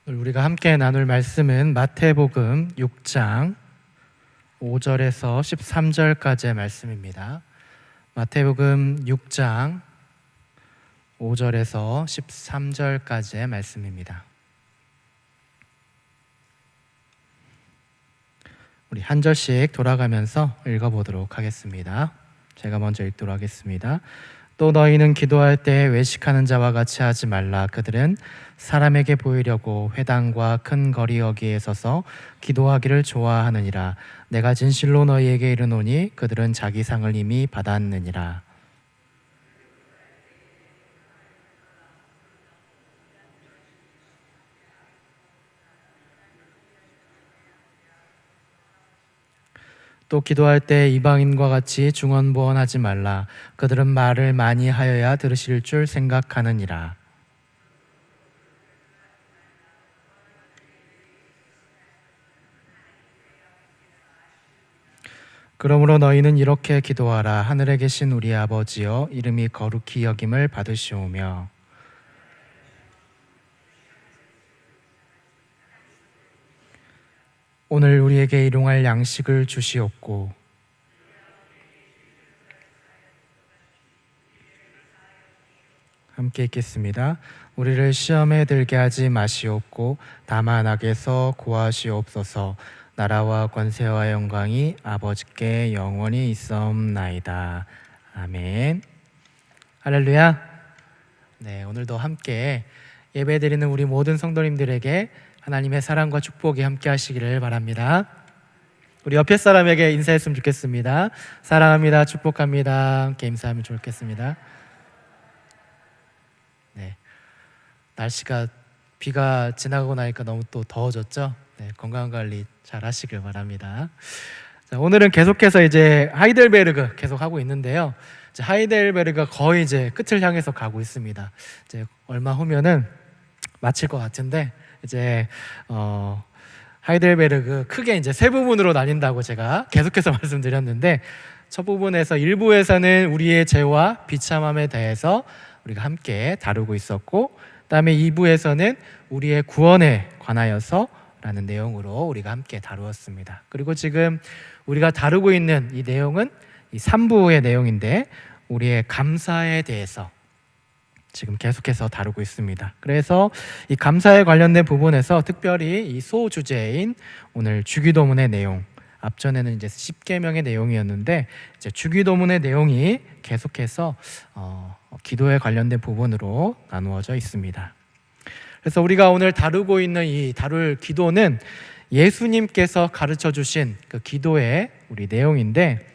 오늘 우리가 함께 나눌 말씀은 마태복음 6장 5절에서 13절까지의 말씀입니다. 마태복음 6장 5절에서 13절까지의 말씀입니다. 우리 한 절씩 돌아가면서 읽어보도록 하겠습니다. 제가 먼저 읽도록 하겠습니다. 또 너희는 기도할 때 외식하는 자와 같이 하지 말라. 그들은 사람에게 보이려고 회당과 큰 거리 여기에 서서 기도하기를 좋아하느니라. 내가 진실로 너희에게 이르노니 그들은 자기 상을 이미 받았느니라. 또 기도할 때 이방인과 같이 중언부언하지 말라. 그들은 말을 많이 하여야 들으실 줄 생각하느니라. 그러므로 너희는 이렇게 기도하라. 하늘에 계신 우리 아버지여, 이름이 거룩히 여김을 받으시오며 오늘 우리에게 일용할 양식을 주시옵고 함께 읽겠습니다. 우리를 시험에 들게 하지 마시옵고 다만 악에서 구하시옵소서. 나라와 권세와 영광이 아버지께 영원히 있사옵나이다. 아멘. 할렐루야. 네, 오늘도 함께 예배드리는 우리 모든 성도님들에게 하나님의 사랑과 축복이 함께 하시기를 바랍니다. 우리 옆에 사람에게 인사했으면 좋겠습니다. 사랑합니다. 축복합니다. 함께 인사하면 좋겠습니다. 네, 날씨가 비가 지나고 나니까 너무 또 더워졌죠? 네, 건강관리 잘 하시길 바랍니다. 자, 오늘은 계속해서 이제 하이델베르그 계속 하고 있는데요. 이제 하이델베르그가 거의 이제 끝을 향해서 가고 있습니다. 이제 얼마 후면은 마칠 것 같은데 이제 하이델베르그 크게 이제 세 부분으로 나뉜다고 제가 계속해서 말씀드렸는데, 첫 부분에서 1부에서는 우리의 죄와 비참함에 대해서 우리가 함께 다루고 있었고, 그다음에 2부에서는 우리의 구원에 관하여서 라는 내용으로 우리가 함께 다루었습니다. 그리고 지금 우리가 다루고 있는 이 내용은 이 3부의 내용인데 우리의 감사에 대해서 지금 계속해서 다루고 있습니다. 그래서 이 감사에 관련된 부분에서 특별히 이 소주제인 오늘 주기도문의 내용, 앞전에는 이제 10계명의 내용이었는데 이제 주기도문의 내용이 계속해서 기도에 관련된 부분으로 나누어져 있습니다. 그래서 우리가 오늘 다루고 있는 이 다룰 기도는 예수님께서 가르쳐 주신 그 기도의 우리 내용인데,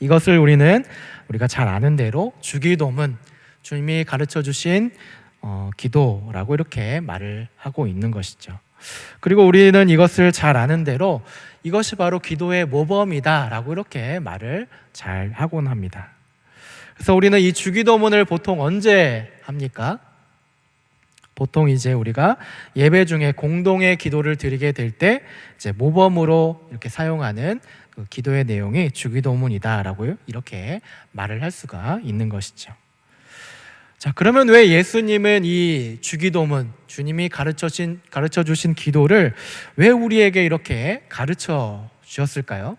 이것을 우리가 잘 아는 대로 주기도문, 주님이 가르쳐 주신 기도라고 이렇게 말을 하고 있는 것이죠. 그리고 우리는 이것을 잘 아는 대로 이것이 바로 기도의 모범이다라고 이렇게 말을 잘 하곤 합니다. 그래서 우리는 이 주기도문을 보통 언제 합니까? 보통 이제 우리가 예배 중에 공동의 기도를 드리게 될 때 이제 모범으로 이렇게 사용하는 그 기도의 내용이 주기도문이다라고 이렇게 말을 할 수가 있는 것이죠. 자, 그러면 왜 예수님은 이 주기도문, 주님이 가르쳐 주신 기도를 왜 우리에게 이렇게 가르쳐 주셨을까요?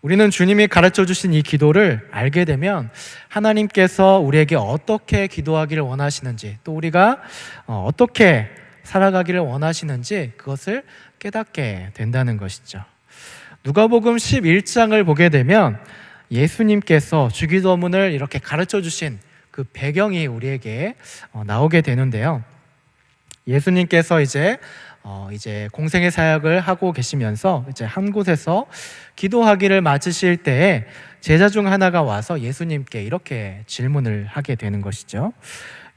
우리는 주님이 가르쳐 주신 이 기도를 알게 되면 하나님께서 우리에게 어떻게 기도하기를 원하시는지, 또 우리가 어떻게 살아가기를 원하시는지 그것을 깨닫게 된다는 것이죠. 누가복음 11장을 보게 되면 예수님께서 주기도문을 이렇게 가르쳐 주신 그 배경이 우리에게 나오게 되는데요. 예수님께서 이제 공생의 사역을 하고 계시면서 이제 한 곳에서 기도하기를 마치실 때에 제자 중 하나가 와서 예수님께 이렇게 질문을 하게 되는 것이죠.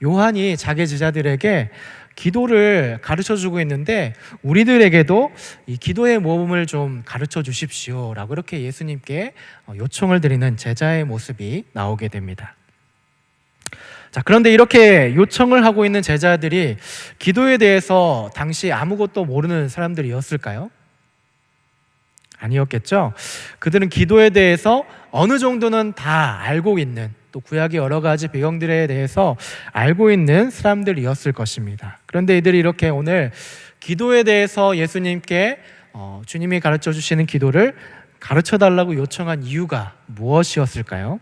요한이 자기 제자들에게 기도를 가르쳐 주고 있는데 우리들에게도 이 기도의 모범을 좀 가르쳐 주십시오 라고 이렇게 예수님께 요청을 드리는 제자의 모습이 나오게 됩니다. 자, 그런데 이렇게 요청을 하고 있는 제자들이 기도에 대해서 당시 아무것도 모르는 사람들이었을까요? 아니었겠죠. 그들은 기도에 대해서 어느 정도는 다 알고 있는, 또 구약의 여러 가지 배경들에 대해서 알고 있는 사람들이었을 것입니다. 그런데 이들이 이렇게 오늘 기도에 대해서 예수님께 주님이 가르쳐 주시는 기도를 가르쳐 달라고 요청한 이유가 무엇이었을까요?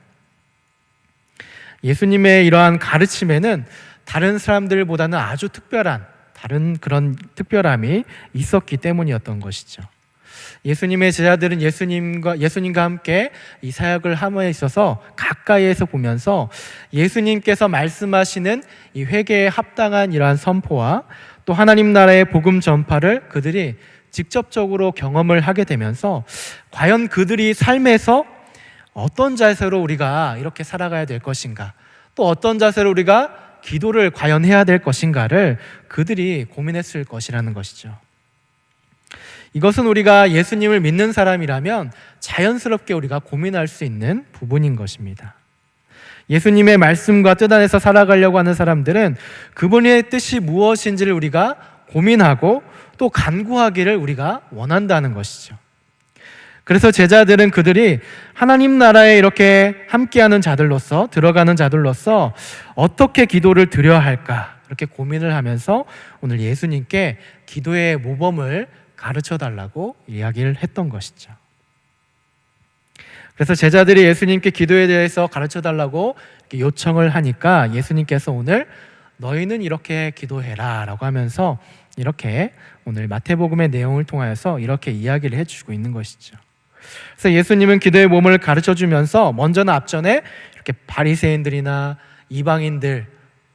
예수님의 이러한 가르침에는 다른 사람들보다는 아주 다른 그런 특별함이 있었기 때문이었던 것이죠. 예수님의 제자들은 예수님과 함께 이 사역을 함에 있어서 가까이에서 보면서 예수님께서 말씀하시는 이 회개에 합당한 이러한 선포와 또 하나님 나라의 복음 전파를 그들이 직접적으로 경험을 하게 되면서 과연 그들이 삶에서 어떤 자세로 우리가 이렇게 살아가야 될 것인가, 또 어떤 자세로 우리가 기도를 과연 해야 될 것인가를 그들이 고민했을 것이라는 것이죠. 이것은 우리가 예수님을 믿는 사람이라면 자연스럽게 우리가 고민할 수 있는 부분인 것입니다. 예수님의 말씀과 뜻 안에서 살아가려고 하는 사람들은 그분의 뜻이 무엇인지를 우리가 고민하고 또 간구하기를 우리가 원한다는 것이죠. 그래서 제자들은 그들이 하나님 나라에 이렇게 함께하는 자들로서, 들어가는 자들로서 어떻게 기도를 드려야 할까 이렇게 고민을 하면서 오늘 예수님께 기도의 모범을 가르쳐 달라고 이야기를 했던 것이죠. 그래서 제자들이 예수님께 기도에 대해서 가르쳐 달라고 요청을 하니까 예수님께서 오늘 너희는 이렇게 기도해라 라고 하면서 이렇게 오늘 마태복음의 내용을 통하여서 이렇게 이야기를 해주고 있는 것이죠. 그래서 예수님은 기도의 몸을 가르쳐 주면서 먼저는 앞전에 이렇게 바리새인들이나 이방인들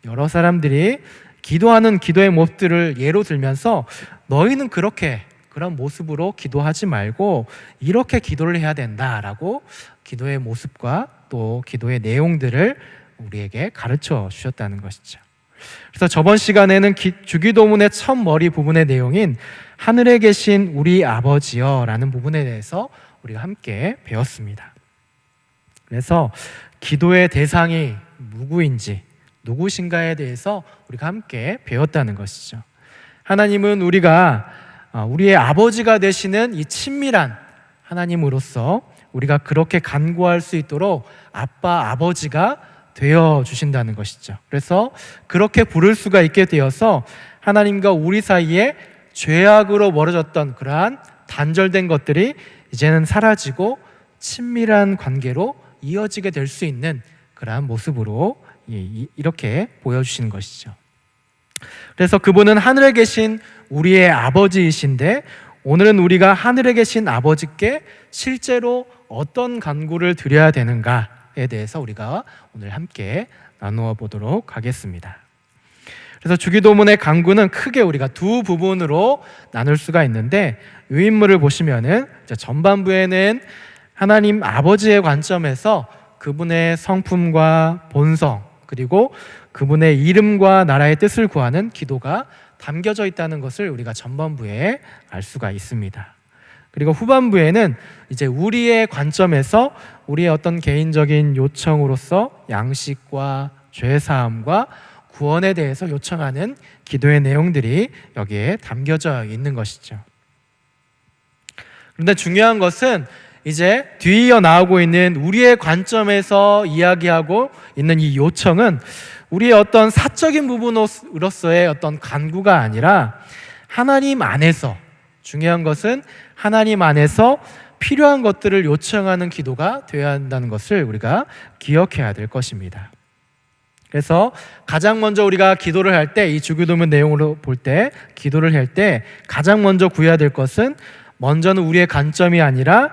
여러 사람들이 기도하는 기도의 모습들을 예로 들면서 너희는 그런 모습으로 기도하지 말고 이렇게 기도를 해야 된다라고 기도의 모습과 또 기도의 내용들을 우리에게 가르쳐 주셨다는 것이죠. 그래서 저번 시간에는 주기도문의 첫 머리 부분의 내용인 하늘에 계신 우리 아버지여 라는 부분에 대해서 우리가 함께 배웠습니다. 그래서 기도의 대상이 누구신가에 대해서 우리가 함께 배웠다는 것이죠. 하나님은 우리의 아버지가 되시는 이 친밀한 하나님으로서 우리가 그렇게 간구할 수 있도록 아버지가 되어 주신다는 것이죠. 그래서 그렇게 부를 수가 있게 되어서 하나님과 우리 사이에 죄악으로 멀어졌던 그러한 단절된 것들이 이제는 사라지고 친밀한 관계로 이어지게 될 수 있는 그러한 모습으로 이렇게 보여주시는 것이죠. 그래서 그분은 하늘에 계신 우리의 아버지이신데 오늘은 우리가 하늘에 계신 아버지께 실제로 어떤 간구를 드려야 되는가에 대해서 우리가 오늘 함께 나누어 보도록 하겠습니다. 그래서 주기도문의 간구는 크게 우리가 두 부분으로 나눌 수가 있는데 유인물을 보시면은 전반부에는 하나님 아버지의 관점에서 그분의 성품과 본성 그리고 그분의 이름과 나라의 뜻을 구하는 기도가 담겨져 있다는 것을 우리가 전반부에 알 수가 있습니다. 그리고 후반부에는 이제 우리의 관점에서 우리의 어떤 개인적인 요청으로서 양식과 죄사함과 구원에 대해서 요청하는 기도의 내용들이 여기에 담겨져 있는 것이죠. 그런데 중요한 것은 이제 뒤이어 나오고 있는 우리의 관점에서 이야기하고 있는 이 요청은 우리의 어떤 사적인 부분으로서의 어떤 간구가 아니라 하나님 안에서, 중요한 것은 하나님 안에서 필요한 것들을 요청하는 기도가 되어야 한다는 것을 우리가 기억해야 될 것입니다. 그래서 가장 먼저 우리가 기도를 할 때, 이 주기도문 내용으로 볼 때 기도를 할 때 가장 먼저 구해야 될 것은 먼저는 우리의 관점이 아니라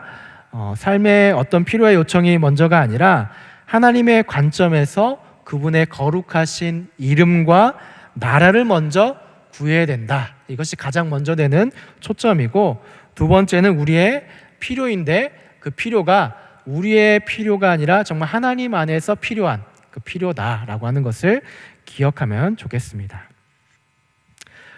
삶의 어떤 필요의 요청이 먼저가 아니라 하나님의 관점에서 그분의 거룩하신 이름과 나라를 먼저 구해야 된다. 이것이 가장 먼저 되는 초점이고, 두 번째는 우리의 필요인데 그 필요가 우리의 필요가 아니라 정말 하나님 안에서 필요한 그 필요다라고 하는 것을 기억하면 좋겠습니다.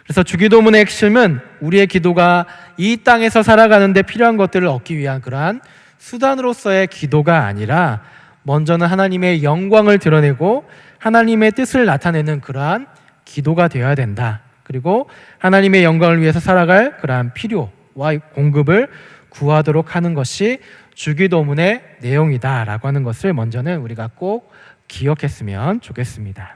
그래서 주기도문의 핵심은 우리의 기도가 이 땅에서 살아가는데 필요한 것들을 얻기 위한 그러한 수단으로서의 기도가 아니라 먼저는 하나님의 영광을 드러내고 하나님의 뜻을 나타내는 그러한 기도가 되어야 된다. 그리고 하나님의 영광을 위해서 살아갈 그러한 필요와 공급을 구하도록 하는 것이 주기도문의 내용이다라고 하는 것을 먼저는 우리가 꼭 기억했으면 좋겠습니다.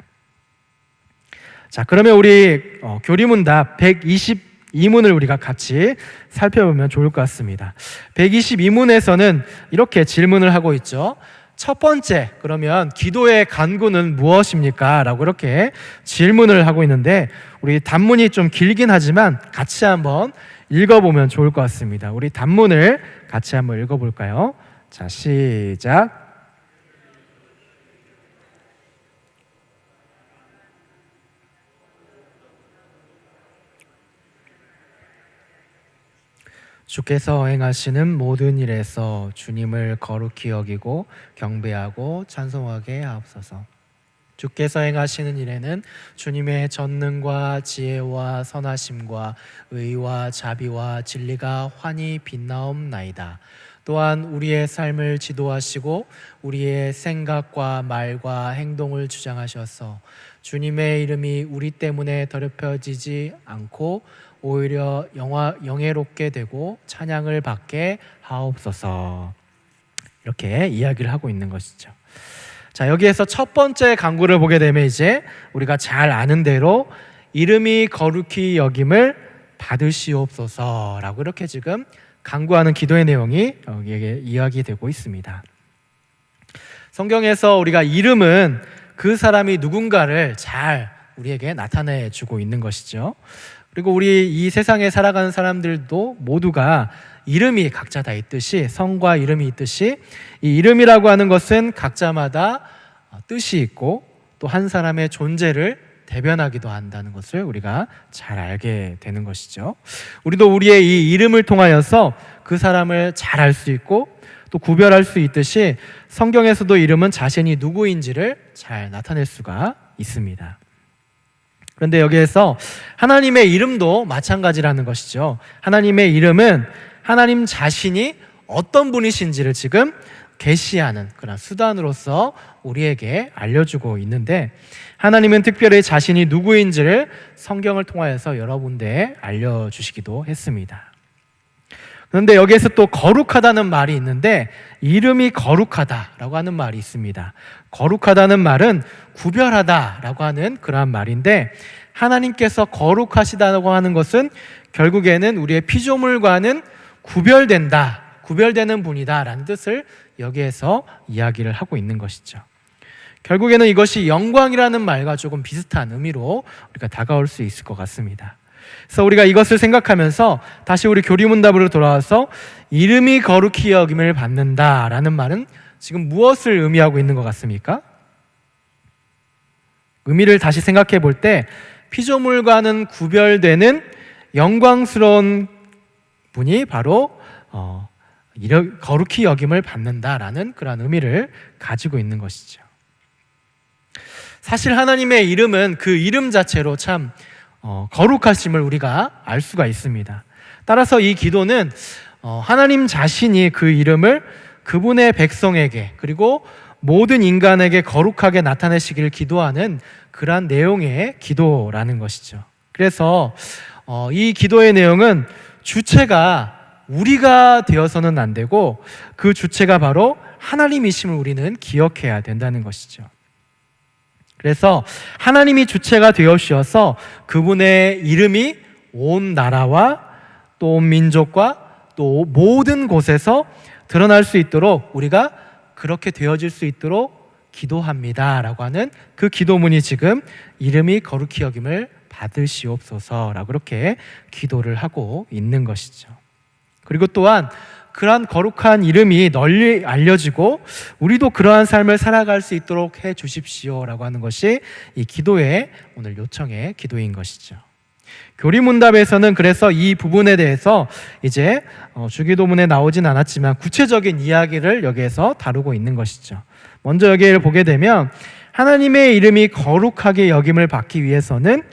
자, 그러면 우리 교리문답 122문을 우리가 같이 살펴보면 좋을 것 같습니다. 122문에서는 이렇게 질문을 하고 있죠. 첫 번째, 그러면 기도의 간구는 무엇입니까? 라고 이렇게 질문을 하고 있는데, 우리 단문이 좀 길긴 하지만 같이 한번 읽어보면 좋을 것 같습니다. 우리 단문을 같이 한번 읽어볼까요? 자, 시작. 주께서 행하시는 모든 일에서 주님을 거룩히 여기고 경배하고 찬송하게 하옵소서. 주께서 행하시는 일에는 주님의 전능과 지혜와 선하심과 의와 자비와 진리가 환히 빛나옵나이다. 또한 우리의 삶을 지도하시고 우리의 생각과 말과 행동을 주장하셔서 주님의 이름이 우리 때문에 더럽혀지지 않고 오히려 영예롭게 되고 찬양을 받게 하옵소서. 이렇게 이야기를 하고 있는 것이죠. 자, 여기에서 첫 번째 간구를 보게 되면 이제 우리가 잘 아는 대로 이름이 거룩히 여김을 받으시옵소서라고 이렇게 지금 간구하는 기도의 내용이 여기에 이야기되고 있습니다. 성경에서 우리가 이름은 그 사람이 누군가를 잘 우리에게 나타내 주고 있는 것이죠. 그리고 우리 이 세상에 살아가는 사람들도 모두가 이름이 각자 다 있듯이, 성과 이름이 있듯이, 이 이름이라고 하는 것은 각자마다 뜻이 있고 또 한 사람의 존재를 대변하기도 한다는 것을 우리가 잘 알게 되는 것이죠. 우리도 우리의 이 이름을 통하여서 그 사람을 잘 알 수 있고 또 구별할 수 있듯이 성경에서도 이름은 자신이 누구인지를 잘 나타낼 수가 있습니다. 그런데 여기에서 하나님의 이름도 마찬가지라는 것이죠. 하나님의 이름은 하나님 자신이 어떤 분이신지를 지금 계시하는 그런 수단으로서 우리에게 알려주고 있는데, 하나님은 특별히 자신이 누구인지를 성경을 통하여서 여러 군데 알려주시기도 했습니다. 그런데 여기에서 또 거룩하다는 말이 있는데, 이름이 거룩하다라고 하는 말이 있습니다. 거룩하다는 말은 구별하다라고 하는 그러한 말인데, 하나님께서 거룩하시다고 하는 것은 결국에는 우리의 피조물과는 구별되는 분이다라는 뜻을 여기에서 이야기를 하고 있는 것이죠. 결국에는 이것이 영광이라는 말과 조금 비슷한 의미로 우리가 다가올 수 있을 것 같습니다. 그래서 우리가 이것을 생각하면서 다시 우리 교리문답으로 돌아와서 이름이 거룩히 여김을 받는다라는 말은 지금 무엇을 의미하고 있는 것 같습니까? 의미를 다시 생각해 볼 때 피조물과는 구별되는 영광스러운 분이 바로 거룩히 여김을 받는다라는 그런 의미를 가지고 있는 것이죠. 사실 하나님의 이름은 그 이름 자체로 참 거룩하심을 우리가 알 수가 있습니다. 따라서 이 기도는 하나님 자신이 그 이름을 그분의 백성에게 그리고 모든 인간에게 거룩하게 나타내시기를 기도하는 그러한 내용의 기도라는 것이죠. 그래서 이 기도의 내용은 주체가 우리가 되어서는 안 되고 그 주체가 바로 하나님이심을 우리는 기억해야 된다는 것이죠. 그래서 하나님이 주체가 되어 주셔서 그분의 이름이 온 나라와 또 온 민족과 또 모든 곳에서 드러날 수 있도록 우리가 그렇게 되어질 수 있도록 기도합니다라고 하는 그 기도문이 지금 이름이 거룩히 여김을 받으시옵소서라고 그렇게 기도를 하고 있는 것이죠. 그리고 또한 그러한 거룩한 이름이 널리 알려지고 우리도 그러한 삶을 살아갈 수 있도록 해 주십시오라고 하는 것이 이 기도의 오늘 요청의 기도인 것이죠. 교리문답에서는 그래서 이 부분에 대해서 이제 주기도문에 나오진 않았지만 구체적인 이야기를 여기에서 다루고 있는 것이죠. 먼저 여기를 보게 되면 하나님의 이름이 거룩하게 여김을 받기 위해서는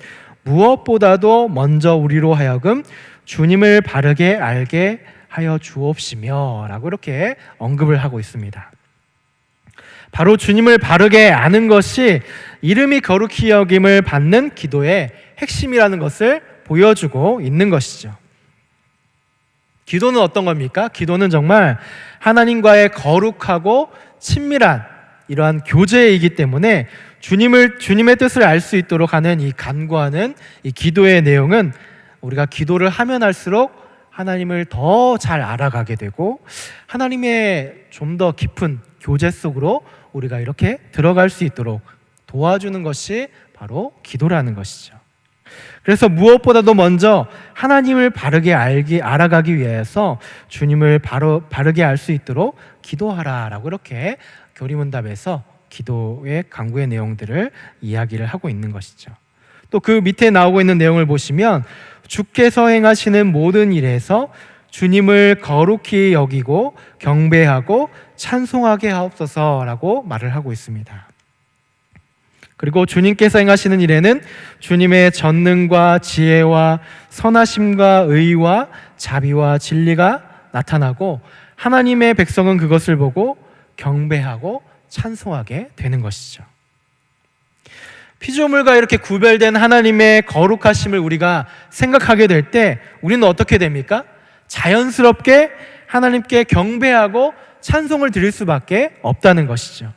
무엇보다도 먼저 우리로 하여금 주님을 바르게 알게 하여 주옵시며 라고 이렇게 언급을 하고 있습니다. 바로 주님을 바르게 아는 것이 이름이 거룩히 여김을 받는 기도의 핵심이라는 것을 보여주고 있는 것이죠. 기도는 어떤 겁니까? 기도는 정말 하나님과의 거룩하고 친밀한 이러한 교제이기 때문에 주님의 뜻을 알 수 있도록 하는 이 간구하는 이 기도의 내용은 우리가 기도를 하면 할수록 하나님을 더 잘 알아가게 되고 하나님의 좀 더 깊은 교제 속으로 우리가 이렇게 들어갈 수 있도록 도와주는 것이 바로 기도라는 것이죠. 그래서 무엇보다도 먼저 하나님을 바르게 알아가기 위해서 주님을 바르게 알 수 있도록 기도하라라고 이렇게 교리문답에서 기도의 간구의 내용들을 이야기를 하고 있는 것이죠. 또 그 밑에 나오고 있는 내용을 보시면 주께서 행하시는 모든 일에서 주님을 거룩히 여기고 경배하고 찬송하게 하옵소서라고 말을 하고 있습니다. 그리고 주님께서 행하시는 일에는 주님의 전능과 지혜와 선하심과 의와 자비와 진리가 나타나고 하나님의 백성은 그것을 보고 경배하고 찬송하게 되는 것이죠. 피조물과 이렇게 구별된 하나님의 거룩하심을 우리가 생각하게 될 때 우리는 어떻게 됩니까? 자연스럽게 하나님께 경배하고 찬송을 드릴 수밖에 없다는 것이죠.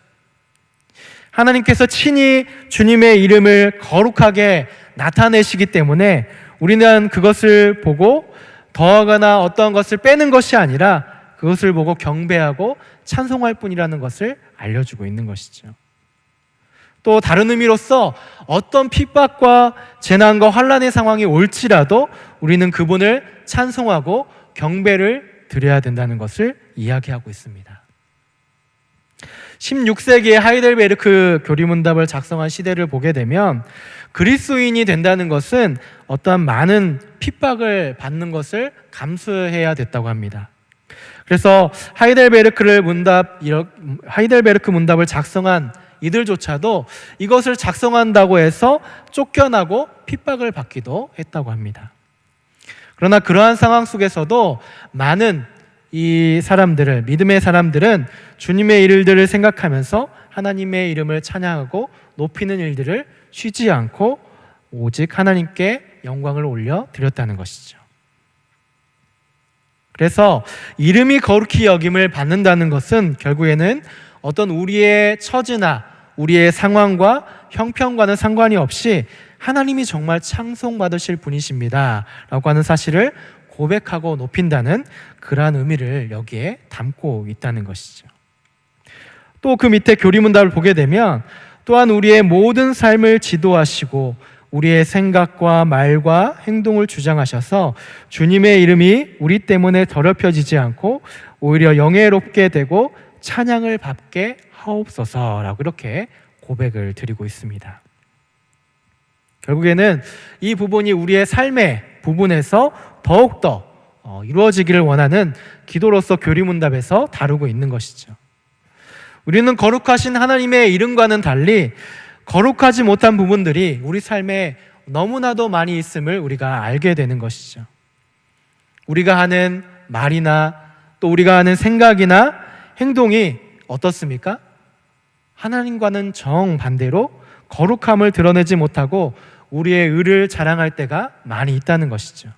하나님께서 친히 주님의 이름을 거룩하게 나타내시기 때문에 우리는 그것을 보고 더하거나 어떤 것을 빼는 것이 아니라 그것을 보고 경배하고 찬송할 뿐이라는 것을 알려주고 있는 것이죠. 또 다른 의미로서 어떤 핍박과 재난과 환난의 상황이 올지라도 우리는 그분을 찬송하고 경배를 드려야 된다는 것을 이야기하고 있습니다. 16세기에 하이델베르크 교리문답을 작성한 시대를 보게 되면 그리스도인이 된다는 것은 어떠한 많은 핍박을 받는 것을 감수해야 됐다고 합니다. 그래서 하이델베르크 문답을 작성한 이들조차도 이것을 작성한다고 해서 쫓겨나고 핍박을 받기도 했다고 합니다. 그러나 그러한 상황 속에서도 많은 믿음의 사람들은 주님의 일들을 생각하면서 하나님의 이름을 찬양하고 높이는 일들을 쉬지 않고 오직 하나님께 영광을 올려 드렸다는 것이죠. 그래서 이름이 거룩히 여김을 받는다는 것은 결국에는 어떤 우리의 처지나 우리의 상황과 형편과는 상관이 없이 하나님이 정말 찬송받으실 분이십니다 라고 하는 사실을 고백하고 높인다는 그러한 의미를 여기에 담고 있다는 것이죠. 또 그 밑에 교리문답을 보게 되면 또한 우리의 모든 삶을 지도하시고 우리의 생각과 말과 행동을 주장하셔서 주님의 이름이 우리 때문에 더럽혀지지 않고 오히려 영예롭게 되고 찬양을 받게 하옵소서라고 이렇게 고백을 드리고 있습니다. 결국에는 이 부분이 우리의 삶의 부분에서 더욱더 이루어지기를 원하는 기도로서 교리문답에서 다루고 있는 것이죠. 우리는 거룩하신 하나님의 이름과는 달리 거룩하지 못한 부분들이 우리 삶에 너무나도 많이 있음을 우리가 알게 되는 것이죠. 우리가 하는 말이나 또 우리가 하는 생각이나 행동이 어떻습니까? 하나님과는 정반대로 거룩함을 드러내지 못하고 우리의 의를 자랑할 때가 많이 있다는 것이죠.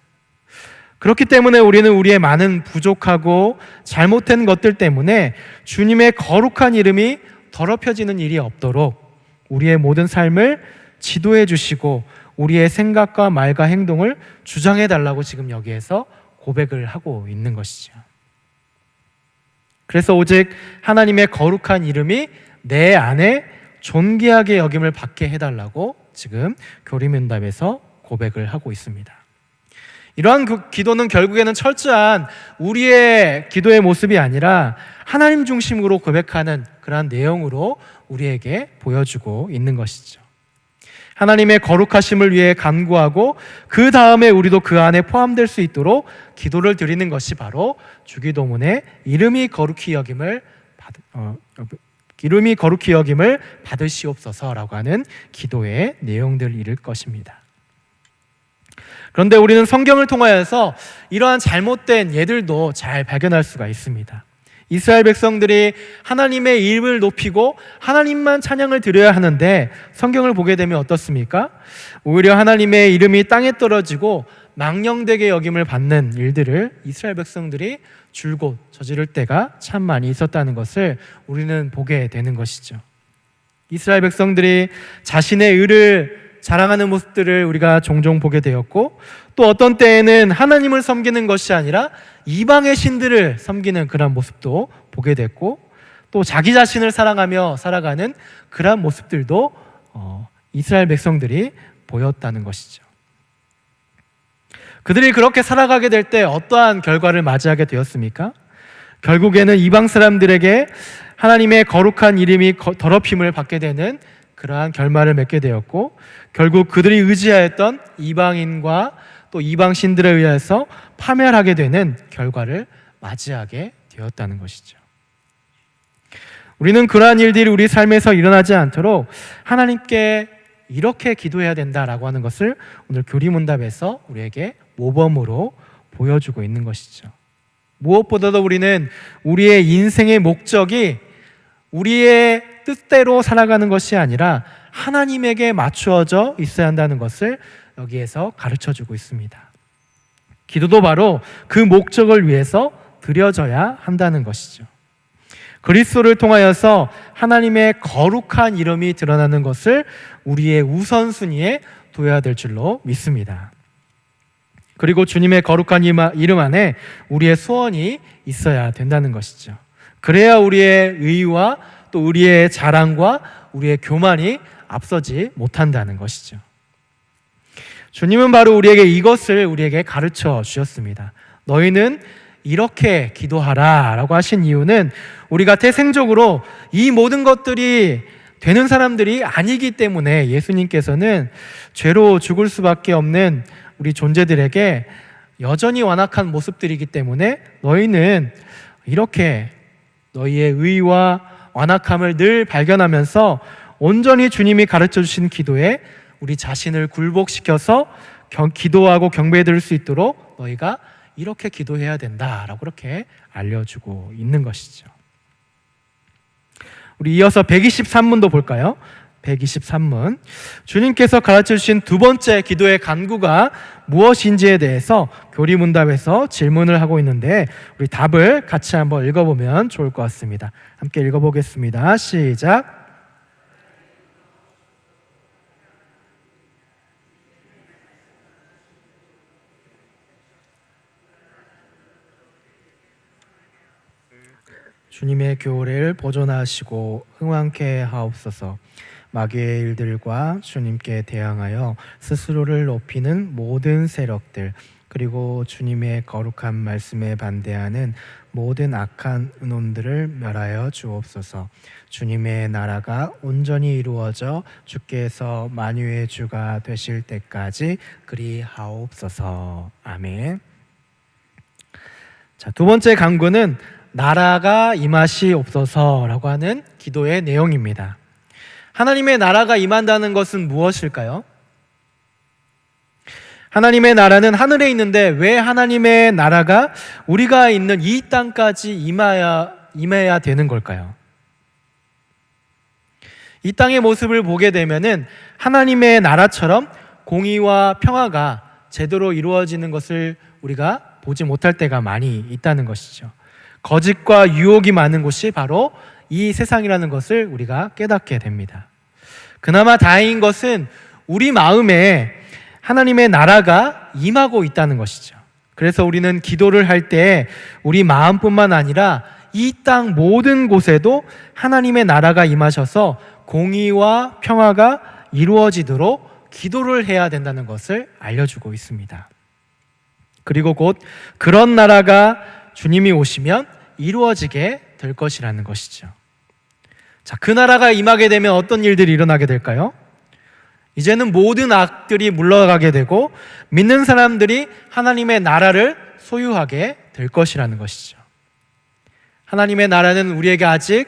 그렇기 때문에 우리는 우리의 많은 부족하고 잘못된 것들 때문에 주님의 거룩한 이름이 더럽혀지는 일이 없도록 우리의 모든 삶을 지도해 주시고 우리의 생각과 말과 행동을 주장해 달라고 지금 여기에서 고백을 하고 있는 것이죠. 그래서 오직 하나님의 거룩한 이름이 내 안에 존귀하게 여김을 받게 해달라고 지금 교리문답에서 고백을 하고 있습니다. 이러한 기도는 결국에는 철저한 우리의 기도의 모습이 아니라 하나님 중심으로 고백하는 그러한 내용으로 우리에게 보여주고 있는 것이죠. 하나님의 거룩하심을 위해 간구하고 그 다음에 우리도 그 안에 포함될 수 있도록 기도를 드리는 것이 바로 주기도문의 이름이 거룩히 여김을 받으시옵소서라고 하는 기도의 내용들일 것입니다. 그런데 우리는 성경을 통하여서 이러한 잘못된 예들도 잘 발견할 수가 있습니다. 이스라엘 백성들이 하나님의 이름을 높이고 하나님만 찬양을 드려야 하는데 성경을 보게 되면 어떻습니까? 오히려 하나님의 이름이 땅에 떨어지고 망령되게 여김을 받는 일들을 이스라엘 백성들이 줄곧 저지를 때가 참 많이 있었다는 것을 우리는 보게 되는 것이죠. 이스라엘 백성들이 자신의 의를 자랑하는 모습들을 우리가 종종 보게 되었고, 또 어떤 때에는 하나님을 섬기는 것이 아니라 이방의 신들을 섬기는 그런 모습도 보게 됐고, 또 자기 자신을 사랑하며 살아가는 그런 모습들도 이스라엘 백성들이 보였다는 것이죠. 그들이 그렇게 살아가게 될 때 어떠한 결과를 맞이하게 되었습니까? 결국에는 이방 사람들에게 하나님의 거룩한 이름이 더럽힘을 받게 되는 그러한 결말을 맺게 되었고, 결국 그들이 의지하였던 이방인과 또 이방 신들에 의해서 파멸하게 되는 결과를 맞이하게 되었다는 것이죠. 우리는 그러한 일들이 우리 삶에서 일어나지 않도록 하나님께 이렇게 기도해야 된다라고 하는 것을 오늘 교리문답에서 우리에게 모범으로 보여주고 있는 것이죠. 무엇보다도 우리는 우리의 인생의 목적이 우리의 뜻대로 살아가는 것이 아니라 하나님에게 맞추어져 있어야 한다는 것을 여기에서 가르쳐주고 있습니다. 기도도 바로 그 목적을 위해서 드려져야 한다는 것이죠. 그리스도를 통하여서 하나님의 거룩한 이름이 드러나는 것을 우리의 우선순위에 둬야 될 줄로 믿습니다. 그리고 주님의 거룩한 이름 안에 우리의 소원이 있어야 된다는 것이죠. 그래야 우리의 의와 또 우리의 자랑과 우리의 교만이 앞서지 못한다는 것이죠. 주님은 바로 우리에게 가르쳐 주셨습니다. 너희는 이렇게 기도하라 라고 하신 이유는 우리가 태생적으로 이 모든 것들이 되는 사람들이 아니기 때문에 예수님께서는 죄로 죽을 수밖에 없는 우리 존재들에게 여전히 완악한 모습들이기 때문에 너희는 이렇게 너희의 의와 완악함을 늘 발견하면서 온전히 주님이 가르쳐 주신 기도에 우리 자신을 굴복시켜서 기도하고 경배해 드릴 수 있도록 너희가 이렇게 기도해야 된다라고 그렇게 알려주고 있는 것이죠. 우리 이어서 123문도 볼까요? 123문. 주님께서 가르쳐 주신 두 번째 기도의 간구가 무엇인지에 대해서 교리문답에서 질문을 하고 있는데 우리 답을 같이 한번 읽어보면 좋을 것 같습니다. 함께 읽어보겠습니다. 시작. 주님의 교례를 보존하시고 흥왕케 하옵소서. 마귀의 일들과 주님께 대항하여 스스로를 높이는 모든 세력들, 그리고 주님의 거룩한 말씀에 반대하는 모든 악한 의논들을 멸하여 주옵소서. 주님의 나라가 온전히 이루어져 주께서 만유의 주가 되실 때까지 그리하옵소서. 아멘. 자, 두 번째 간구는 나라가 임하시옵소서라고 하는 기도의 내용입니다. 하나님의 나라가 임한다는 것은 무엇일까요? 하나님의 나라는 하늘에 있는데 왜 하나님의 나라가 우리가 있는 이 땅까지 임해야 되는 걸까요? 이 땅의 모습을 보게 되면은 하나님의 나라처럼 공의와 평화가 제대로 이루어지는 것을 우리가 보지 못할 때가 많이 있다는 것이죠. 거짓과 유혹이 많은 곳이 바로 이 세상이라는 것을 우리가 깨닫게 됩니다. 그나마 다행인 것은 우리 마음에 하나님의 나라가 임하고 있다는 것이죠. 그래서 우리는 기도를 할 때 우리 마음뿐만 아니라 이 땅 모든 곳에도 하나님의 나라가 임하셔서 공의와 평화가 이루어지도록 기도를 해야 된다는 것을 알려주고 있습니다. 그리고 곧 그런 나라가 주님이 오시면 이루어지게 될 것이라는 것이죠. 자, 그 나라가 임하게 되면 어떤 일들이 일어나게 될까요? 이제는 모든 악들이 물러가게 되고 믿는 사람들이 하나님의 나라를 소유하게 될 것이라는 것이죠. 하나님의 나라는 우리에게 아직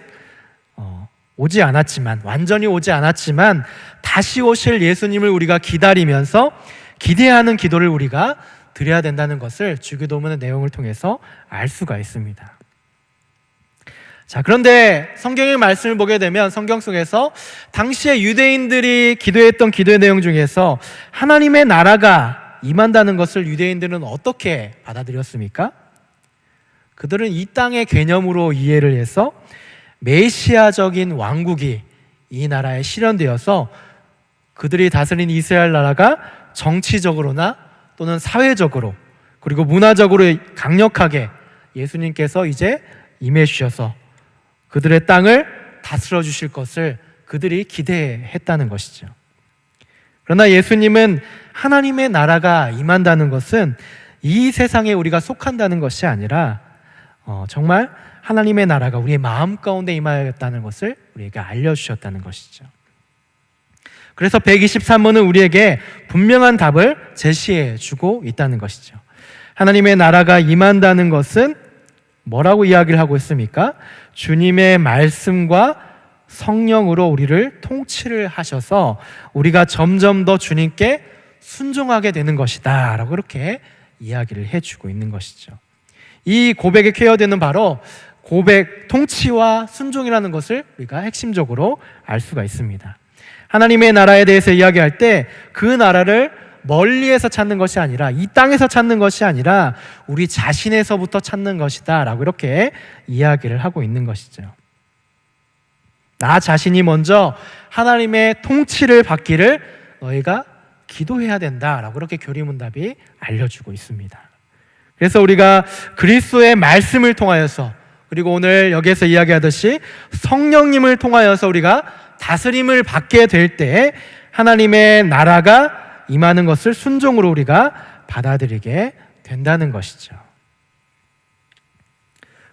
오지 않았지만, 완전히 오지 않았지만 다시 오실 예수님을 우리가 기다리면서 기대하는 기도를 우리가 드려야 된다는 것을 주기도문의 내용을 통해서 알 수가 있습니다. 자, 그런데 성경의 말씀을 보게 되면 성경 속에서 당시에 유대인들이 기도했던 기도의 내용 중에서 하나님의 나라가 임한다는 것을 유대인들은 어떻게 받아들였습니까? 그들은 이 땅의 개념으로 이해를 해서 메시아적인 왕국이 이 나라에 실현되어서 그들이 다스린 이스라엘 나라가 정치적으로나 또는 사회적으로 그리고 문화적으로 강력하게 예수님께서 이제 임해 주셔서 그들의 땅을 다스려 주실 것을 그들이 기대했다는 것이죠. 그러나 예수님은 하나님의 나라가 임한다는 것은 이 세상에 우리가 속한다는 것이 아니라 정말 하나님의 나라가 우리의 마음 가운데 임하였다는 것을 우리에게 알려주셨다는 것이죠. 그래서 123번은 우리에게 분명한 답을 제시해 주고 있다는 것이죠. 하나님의 나라가 임한다는 것은 뭐라고 이야기를 하고 있습니까? 주님의 말씀과 성령으로 우리를 통치를 하셔서 우리가 점점 더 주님께 순종하게 되는 것이다 라고 그렇게 이야기를 해주고 있는 것이죠. 이 고백의 퀘어드는 바로 고백, 통치와 순종이라는 것을 우리가 핵심적으로 알 수가 있습니다. 하나님의 나라에 대해서 이야기할 때 그 나라를 멀리에서 찾는 것이 아니라 이 땅에서 찾는 것이 아니라 우리 자신에서부터 찾는 것이다 라고 이렇게 이야기를 하고 있는 것이죠. 나 자신이 먼저 하나님의 통치를 받기를 너희가 기도해야 된다라고 이렇게 교리문답이 알려주고 있습니다. 그래서 우리가 그리스도의 말씀을 통하여서 그리고 오늘 여기에서 이야기하듯이 성령님을 통하여서 우리가 다스림을 받게 될 때 하나님의 나라가 임하는 것을 순종으로 우리가 받아들이게 된다는 것이죠.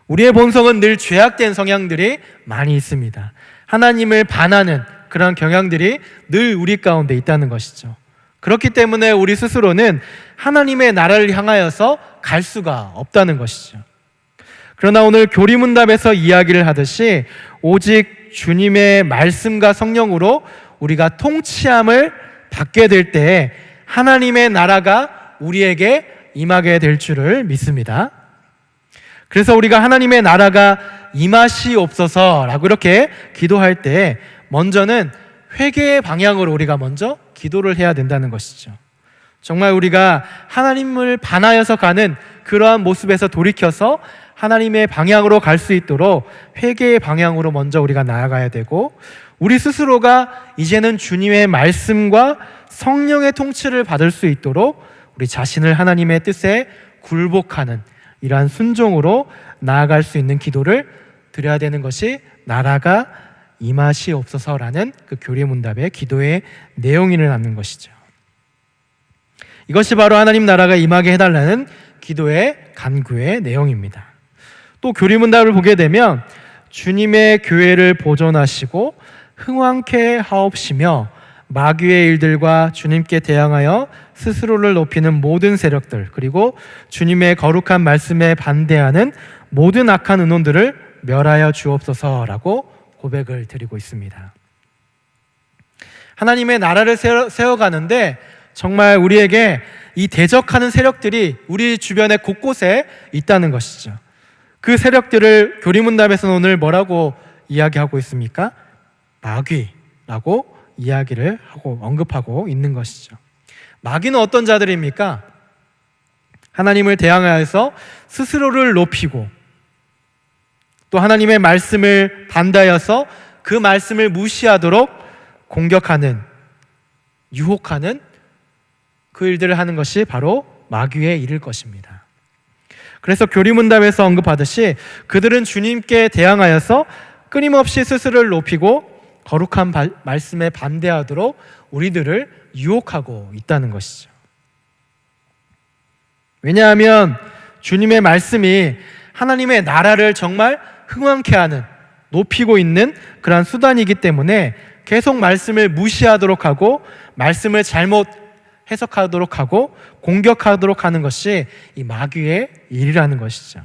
우리의 본성은 늘 죄악된 성향들이 많이 있습니다. 하나님을 반하는 그런 경향들이 늘 우리 가운데 있다는 것이죠. 그렇기 때문에 우리 스스로는 하나님의 나라를 향하여서 갈 수가 없다는 것이죠. 그러나 오늘 교리문답에서 이야기를 하듯이 오직 주님의 말씀과 성령으로 우리가 통치함을 받게 될 때 하나님의 나라가 우리에게 임하게 될 줄을 믿습니다. 그래서 우리가 하나님의 나라가 임하시옵소서라고 이렇게 기도할 때 먼저는 회개의 방향으로 우리가 먼저 기도를 해야 된다는 것이죠. 정말 우리가 하나님을 반하여서 가는 그러한 모습에서 돌이켜서 하나님의 방향으로 갈 수 있도록 회개의 방향으로 먼저 우리가 나아가야 되고 우리 스스로가 이제는 주님의 말씀과 성령의 통치를 받을 수 있도록 우리 자신을 하나님의 뜻에 굴복하는 이러한 순종으로 나아갈 수 있는 기도를 드려야 되는 것이 나라가 임하시옵소서라는 그 교리문답의 기도의 내용이라는 것이죠. 이것이 바로 하나님 나라가 임하게 해달라는 기도의 간구의 내용입니다. 또 교리문답을 보게 되면 주님의 교회를 보존하시고 흥왕케 하옵시며 마귀의 일들과 주님께 대항하여 스스로를 높이는 모든 세력들 그리고 주님의 거룩한 말씀에 반대하는 모든 악한 의논들을 멸하여 주옵소서라고 고백을 드리고 있습니다. 하나님의 나라를 세워가는데 정말 우리에게 이 대적하는 세력들이 우리 주변의 곳곳에 있다는 것이죠. 그 세력들을 교리문답에서는 오늘 뭐라고 이야기하고 있습니까? 마귀라고 이야기를 하고 언급하고 있는 것이죠. 마귀는 어떤 자들입니까? 하나님을 대항하여서 스스로를 높이고 또 하나님의 말씀을 반대하여서 그 말씀을 무시하도록 공격하는, 유혹하는 그 일들을 하는 것이 바로 마귀의 일일 것입니다. 그래서 교리문답에서 언급하듯이 그들은 주님께 대항하여서 끊임없이 스스로를 높이고 거룩한 말씀에 반대하도록 우리들을 유혹하고 있다는 것이죠. 왜냐하면 주님의 말씀이 하나님의 나라를 정말 흥왕케 하는, 높이고 있는 그러한 수단이기 때문에 계속 말씀을 무시하도록 하고 말씀을 잘못 해석하도록 하고 공격하도록 하는 것이 이 마귀의 일이라는 것이죠.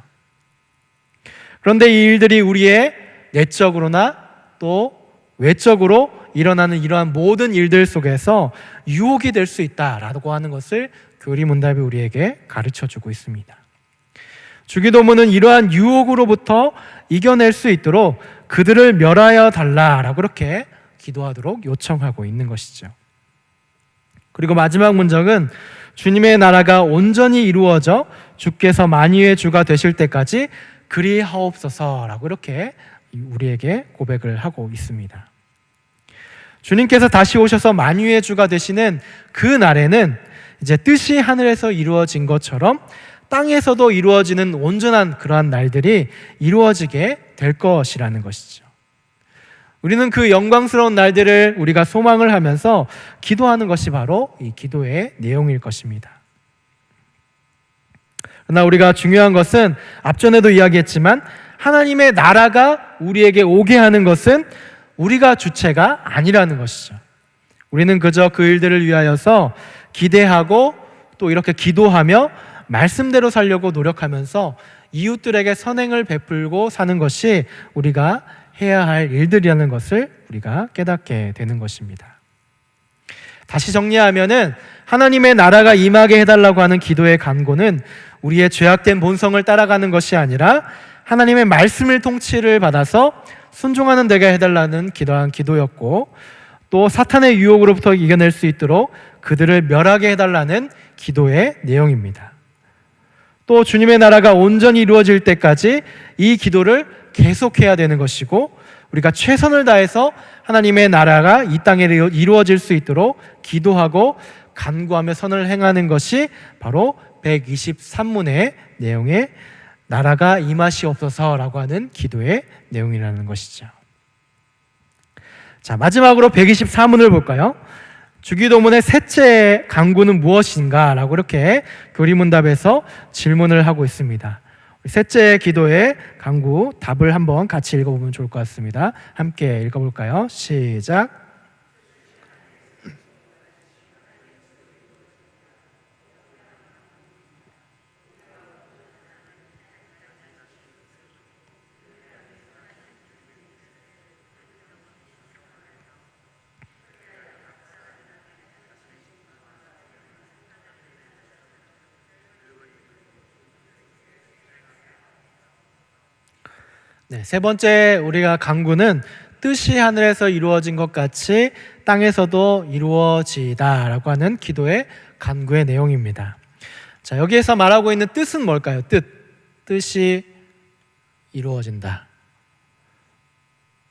그런데 이 일들이 우리의 내적으로나 또 외적으로 일어나는 이러한 모든 일들 속에서 유혹이 될 수 있다라고 하는 것을 교리문답이 우리에게 가르쳐주고 있습니다. 주기도문은 이러한 유혹으로부터 이겨낼 수 있도록 그들을 멸하여 달라라고 그렇게 기도하도록 요청하고 있는 것이죠. 그리고 마지막 문장은 주님의 나라가 온전히 이루어져 주께서 만유의 주가 되실 때까지 그리하옵소서라고 이렇게 우리에게 고백을 하고 있습니다. 주님께서 다시 오셔서 만유의 주가 되시는 그 날에는 이제 뜻이 하늘에서 이루어진 것처럼 땅에서도 이루어지는 온전한 그러한 날들이 이루어지게 될 것이라는 것이죠. 우리는 그 영광스러운 날들을 우리가 소망을 하면서 기도하는 것이 바로 이 기도의 내용일 것입니다. 그러나 우리가 중요한 것은 앞전에도 이야기했지만 하나님의 나라가 우리에게 오게 하는 것은 우리가 주체가 아니라는 것이죠. 우리는 그저 그 일들을 위하여서 기대하고 또 이렇게 기도하며 말씀대로 살려고 노력하면서 이웃들에게 선행을 베풀고 사는 것이 우리가 해야 할 일들이라는 것을 우리가 깨닫게 되는 것입니다. 다시 정리하면은 하나님의 나라가 임하게 해달라고 하는 기도의 간구는 우리의 죄악된 본성을 따라가는 것이 아니라 하나님의 말씀을 통치를 받아서 순종하는 데가 해달라는 기도한 기도였고, 또 사탄의 유혹으로부터 이겨낼 수 있도록 그들을 멸하게 해달라는 기도의 내용입니다. 또 주님의 나라가 온전히 이루어질 때까지 이 기도를 계속해야 되는 것이고, 우리가 최선을 다해서 하나님의 나라가 이 땅에 이루어질 수 있도록 기도하고 간구하며 선을 행하는 것이 바로 123문의 내용의 나라가 임하시옵소서라고 하는 기도의 내용이라는 것이죠. 자, 마지막으로 124문을 볼까요? 주기도문의 셋째 간구는 무엇인가? 라고 이렇게 교리문답에서 질문을 하고 있습니다. 셋째 기도의 간구 답을 한번 같이 읽어보면 좋을 것 같습니다. 함께 읽어볼까요? 시작. 네, 세 번째 우리가 간구는 뜻이 하늘에서 이루어진 것 같이 땅에서도 이루어지다라고 하는 기도의 간구의 내용입니다. 자, 여기에서 말하고 있는 뜻은 뭘까요? 뜻이 이루어진다.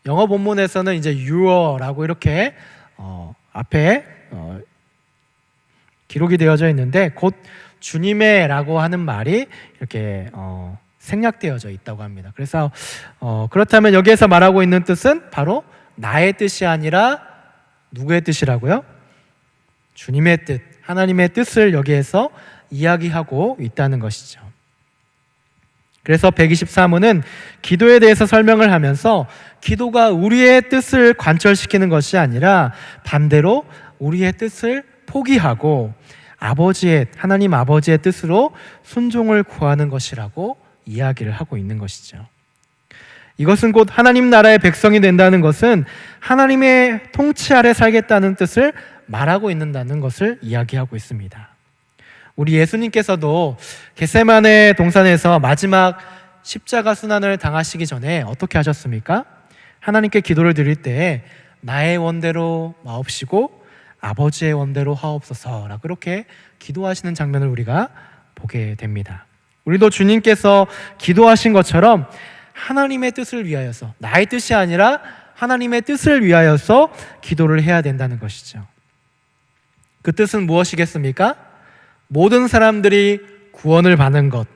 영어 본문에서는 이제 you라고 이렇게 앞에 기록이 되어져 있는데, 곧 주님의라고 하는 말이 이렇게 생략되어져 있다고 합니다. 그래서 그렇다면 여기에서 말하고 있는 뜻은 바로 나의 뜻이 아니라 누구의 뜻이라고요? 주님의 뜻, 하나님의 뜻을 여기에서 이야기하고 있다는 것이죠. 그래서 123호는 기도에 대해서 설명을 하면서 기도가 우리의 뜻을 관철시키는 것이 아니라 반대로 우리의 뜻을 포기하고 하나님 아버지의 뜻으로 순종을 구하는 것이라고 이야기를 하고 있는 것이죠. 이것은 곧 하나님 나라의 백성이 된다는 것은 하나님의 통치 아래 살겠다는 뜻을 말하고 있는다는 것을 이야기하고 있습니다. 우리 예수님께서도 겟세마네 동산에서 마지막 십자가 순환을 당하시기 전에 어떻게 하셨습니까? 하나님께 기도를 드릴 때 나의 원대로 마옵시고 아버지의 원대로 하옵소서라고 그렇게 기도하시는 장면을 우리가 보게 됩니다. 우리도 주님께서 기도하신 것처럼 하나님의 뜻을 위하여서, 나의 뜻이 아니라 하나님의 뜻을 위하여서 기도를 해야 된다는 것이죠. 그 뜻은 무엇이겠습니까? 모든 사람들이 구원을 받는 것,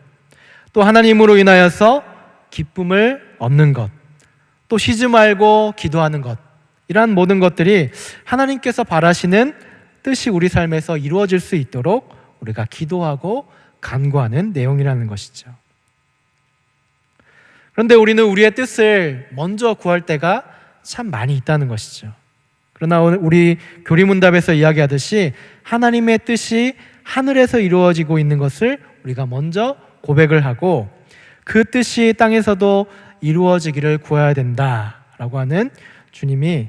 또 하나님으로 인하여서 기쁨을 얻는 것, 또 쉬지 말고 기도하는 것, 이러한 모든 것들이 하나님께서 바라시는 뜻이 우리 삶에서 이루어질 수 있도록 우리가 기도하고 간구하는 내용이라는 것이죠. 그런데 우리는 우리의 뜻을 먼저 구할 때가 참 많이 있다는 것이죠. 그러나 우리 교리문답에서 이야기하듯이 하나님의 뜻이 하늘에서 이루어지고 있는 것을 우리가 먼저 고백을 하고 그 뜻이 땅에서도 이루어지기를 구해야 된다라고 하는 주님이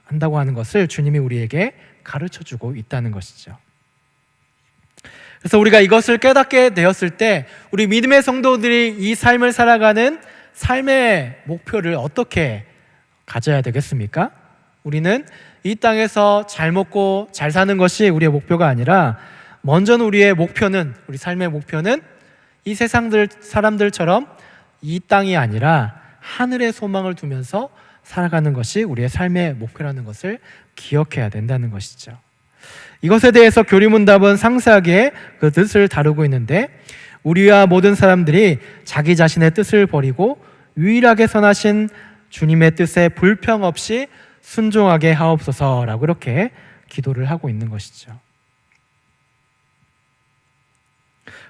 한다고 하는 것을 주님이 우리에게 가르쳐주고 있다는 것이죠. 그래서 우리가 이것을 깨닫게 되었을 때 우리 믿음의 성도들이 이 삶을 살아가는 삶의 목표를 어떻게 가져야 되겠습니까? 우리는 이 땅에서 잘 먹고 잘 사는 것이 우리의 목표가 아니라 먼저는 우리의 목표는, 우리 삶의 목표는 이 세상 사람들처럼 이 땅이 아니라 하늘의 소망을 두면서 살아가는 것이 우리의 삶의 목표라는 것을 기억해야 된다는 것이죠. 이것에 대해서 교리문답은 상세하게 그 뜻을 다루고 있는데, 우리와 모든 사람들이 자기 자신의 뜻을 버리고 유일하게 선하신 주님의 뜻에 불평 없이 순종하게 하옵소서라고 이렇게 기도를 하고 있는 것이죠.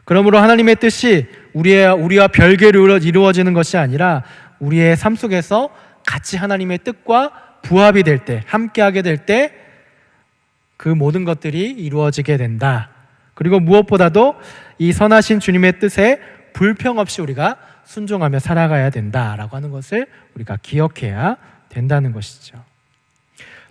그러므로 하나님의 뜻이 우리와 별개로 이루어지는 것이 아니라 우리의 삶 속에서 같이 하나님의 뜻과 부합이 될 때, 함께하게 될 때 그 모든 것들이 이루어지게 된다. 그리고 무엇보다도 이 선하신 주님의 뜻에 불평 없이 우리가 순종하며 살아가야 된다라고 하는 것을 우리가 기억해야 된다는 것이죠.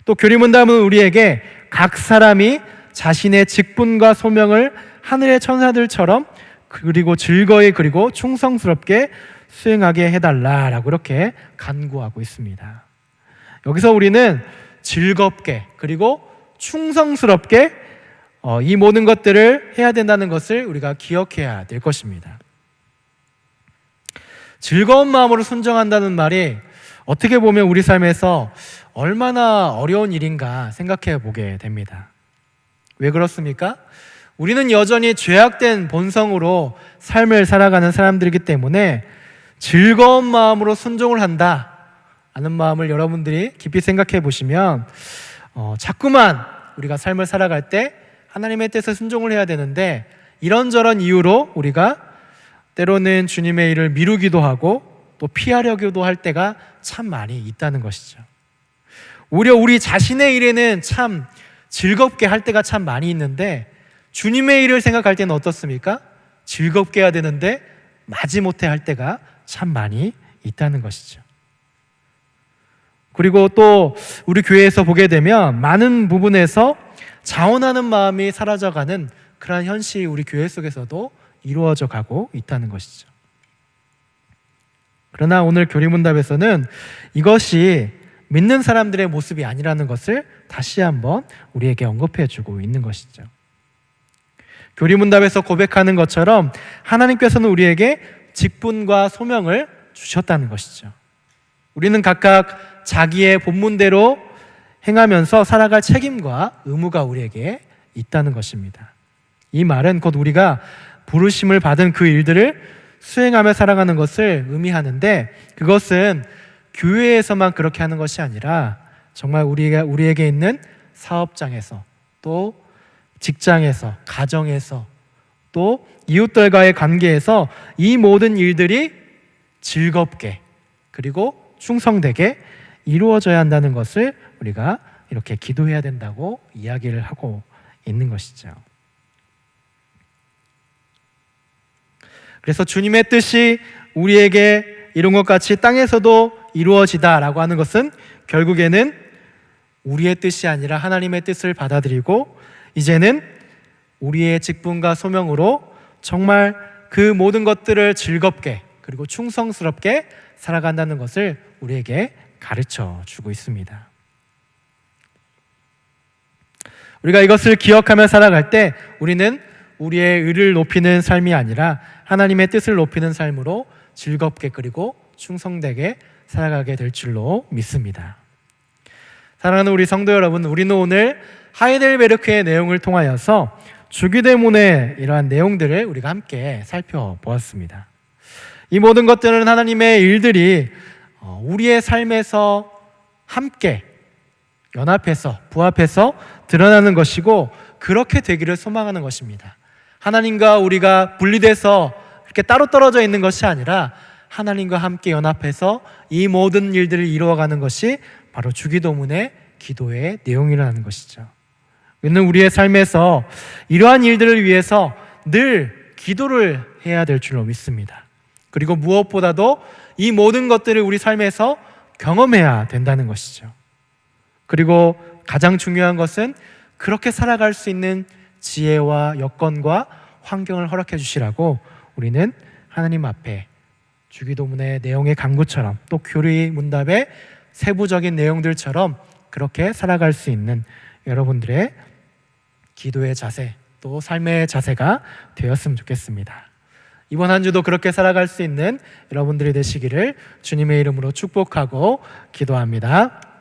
또 교리문답은 우리에게 각 사람이 자신의 직분과 소명을 하늘의 천사들처럼 그리고 즐거이 그리고 충성스럽게 수행하게 해달라라고 이렇게 간구하고 있습니다. 여기서 우리는 즐겁게 그리고 충성스럽게 이 모든 것들을 해야 된다는 것을 우리가 기억해야 될 것입니다. 즐거운 마음으로 순종한다는 말이 어떻게 보면 우리 삶에서 얼마나 어려운 일인가 생각해 보게 됩니다. 왜 그렇습니까? 우리는 여전히 죄악된 본성으로 삶을 살아가는 사람들이기 때문에 즐거운 마음으로 순종을 한다 하는 마음을 여러분들이 깊이 생각해 보시면 자꾸만 우리가 삶을 살아갈 때 하나님의 뜻에 순종을 해야 되는데 이런저런 이유로 우리가 때로는 주님의 일을 미루기도 하고 또 피하려고도 할 때가 참 많이 있다는 것이죠. 오히려 우리 자신의 일에는 참 즐겁게 할 때가 참 많이 있는데 주님의 일을 생각할 때는 어떻습니까? 즐겁게 해야 되는데 마지못해 할 때가 참 많이 있다는 것이죠. 그리고 또 우리 교회에서 보게 되면 많은 부분에서 자원하는 마음이 사라져가는 그러한 현실이 우리 교회 속에서도 이루어져 가고 있다는 것이죠. 그러나 오늘 교리문답에서는 이것이 믿는 사람들의 모습이 아니라는 것을 다시 한번 우리에게 언급해 주고 있는 것이죠. 교리문답에서 고백하는 것처럼 하나님께서는 우리에게 직분과 소명을 주셨다는 것이죠. 우리는 각각 자기의 본문대로 행하면서 살아갈 책임과 의무가 우리에게 있다는 것입니다. 이 말은 곧 우리가 부르심을 받은 그 일들을 수행하며 살아가는 것을 의미하는데, 그것은 교회에서만 그렇게 하는 것이 아니라 정말 우리에게 있는 사업장에서, 또 직장에서, 가정에서, 또 이웃들과의 관계에서 이 모든 일들이 즐겁게 그리고 충성되게 이루어져야 한다는 것을 우리가 이렇게 기도해야 된다고 이야기를 하고 있는 것이죠. 그래서 주님의 뜻이 우리에게 이룬 것 같이 땅에서도 이루어지다라고 하는 것은 결국에는 우리의 뜻이 아니라 하나님의 뜻을 받아들이고 이제는 우리의 직분과 소명으로 정말 그 모든 것들을 즐겁게 그리고 충성스럽게 살아간다는 것을 우리에게 가르쳐 주고 있습니다. 우리가 이것을 기억하며 살아갈 때 우리는 우리의 의를 높이는 삶이 아니라 하나님의 뜻을 높이는 삶으로 즐겁게 그리고 충성되게 살아가게 될 줄로 믿습니다. 사랑하는 우리 성도 여러분, 우리는 오늘 하이델베르크의 내용을 통하여서 주기도문의 이러한 내용들을 우리가 함께 살펴보았습니다. 이 모든 것들은 하나님의 일들이 우리의 삶에서 함께 연합해서 부합해서 드러나는 것이고 그렇게 되기를 소망하는 것입니다. 하나님과 우리가 분리돼서 이렇게 따로 떨어져 있는 것이 아니라 하나님과 함께 연합해서 이 모든 일들을 이루어가는 것이 바로 주기도문의 기도의 내용이라는 것이죠. 우리는 우리의 삶에서 이러한 일들을 위해서 늘 기도를 해야 될 줄로 믿습니다. 그리고 무엇보다도 이 모든 것들을 우리 삶에서 경험해야 된다는 것이죠. 그리고 가장 중요한 것은 그렇게 살아갈 수 있는 지혜와 여건과 환경을 허락해 주시라고 우리는 하나님 앞에 주기도문의 내용의 강구처럼 또 교리 문답의 세부적인 내용들처럼 그렇게 살아갈 수 있는 여러분들의 기도의 자세 또 삶의 자세가 되었으면 좋겠습니다. 이번 한 주도 그렇게 살아갈 수 있는 여러분들이 되시기를 주님의 이름으로 축복하고 기도합니다.